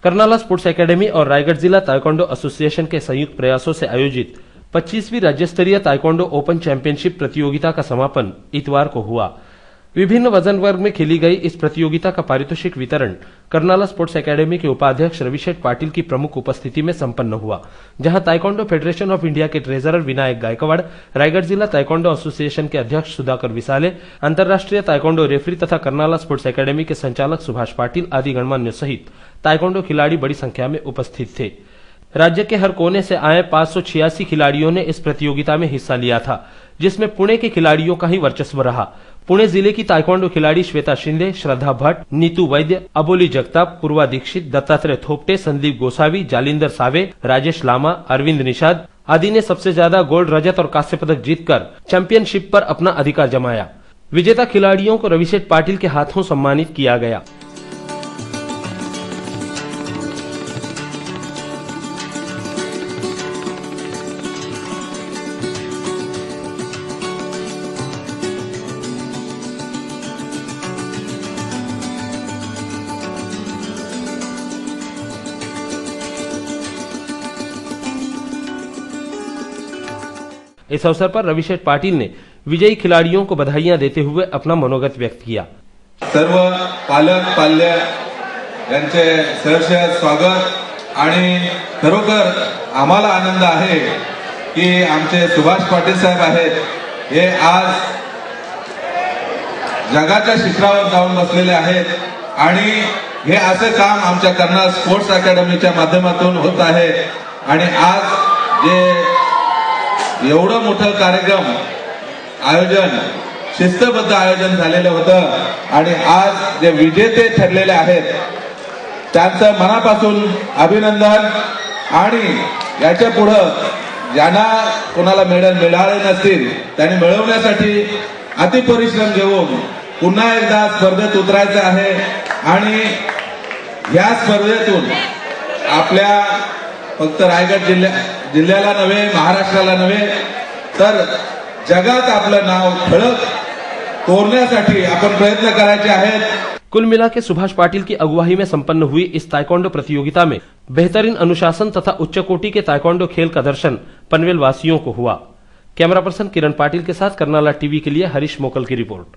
Karnala sports academy और रायगढ़ जिला taekwondo association के संयुक्त प्रयासों से आयोजित 25वीं राज्य स्तरीय ताइक्वांडो ओपन चैंपियनशिप प्रतियोगिता का समापन इतवार को हुआ। विभिन्न वजन वर्ग में खेली गई इस प्रतियोगिता का पारितोषिक वितरण कर्नाला स्पोर्ट्स एकेडमी के उपाध्यक्ष रविशेठ पाटिल की प्रमुख उपस्थिति में संपन्न हुआ, जहां ताइक्वांडो फेडरेशन ऑफ इंडिया के ट्रेजरर विनायक गायकवाड़, रायगढ़ जिला ताइक्वांडो एसोसिएशन के अध्यक्ष सुधाकर विसाले, अंतर्राष्ट्रीय ताइक्वांडो रेफरी तथा कर्नाला स्पोर्ट्स एकेडमी के संचालक सुभाष पाटिल आदि गणमान्य सहित ताइक्वांडो खिलाड़ी बड़ी संख्या में उपस्थित थे। राज्य के हर कोने से आए 586 खिलाड़ियों ने इस प्रतियोगिता में हिस्सा लिया था, जिसमें पुणे के खिलाड़ियों का ही वर्चस्व रहा। पुणे जिले की ताइक्वांडो खिलाड़ी श्वेता शिंदे, श्रद्धा भट्ट, नीतू वैद्य, अबोली जगताप, पूर्वा दीक्षित, दत्तात्रेय थोपटे, संदीप गोसावी, जालिंदर सावे, राजेश लामा, अरविंद निषाद आदि ने सबसे ज्यादा गोल्ड, रजत और कांस्य पदक जीतकर चैंपियनशिप पर अपना अधिकार जमाया। विजेता खिलाड़ियों को रविशेठ पाटिल के हाथों सम्मानित किया गया। इस अवसर पर रविशेठ पाटिल ने विजयी खिलाड़ियों को बधाइयां देते हुए अपना मनोगत व्यक्त किया। सर्व पालक पाल्य यांचे सहर्ष स्वागत आणि खरोखर आम्हाला आनंद आहे की आमचे सुभाष पाटील साहेब आहेत, हे आज जगाच्या शिखरावर जाऊन बसलेले आहेत आणि हे असे काम आमच्या कर्नाल स्पोर्ट्स अकॅडमीच्या माध्यमातून होत आहे। आणि आज जे एवढं मोठं कार्यक्रम आयोजन शिस्तबद्ध आयोजन झालेलं होतं आणि आज जे विजेते ठरलेले आहेत त्यांचं मनापासून अभिनंदन। आणि याच्या पुढे ज्यांना कोणाला मेडल मिळाले नसतील त्यांनी मिळवण्यासाठी अतिपरिश्रम घेऊन पुन्हा एकदा स्पर्धेत उतरायचं आहे आणि या स्पर्धेतून आपल्या फक्त रायगढ़ जिल्ह्याला नव्हे, महाराष्ट्राला नव्हे तर जगात आपलं नाव ठळक तोरण्यासाठी आपण प्रयत्न करायचे आहेत। कुल मिला के सुभाष पाटिल की अगुवाई में संपन्न हुई इस ताइक्वांडो प्रतियोगिता में बेहतरीन अनुशासन तथा उच्च कोटि के ताइक्वांडो खेल का दर्शन पनवेल वासियों को हुआ। कैमरा पर्सन किरण पाटिल के साथ कर्नाला टीवी के लिए हरीश मोकल की रिपोर्ट।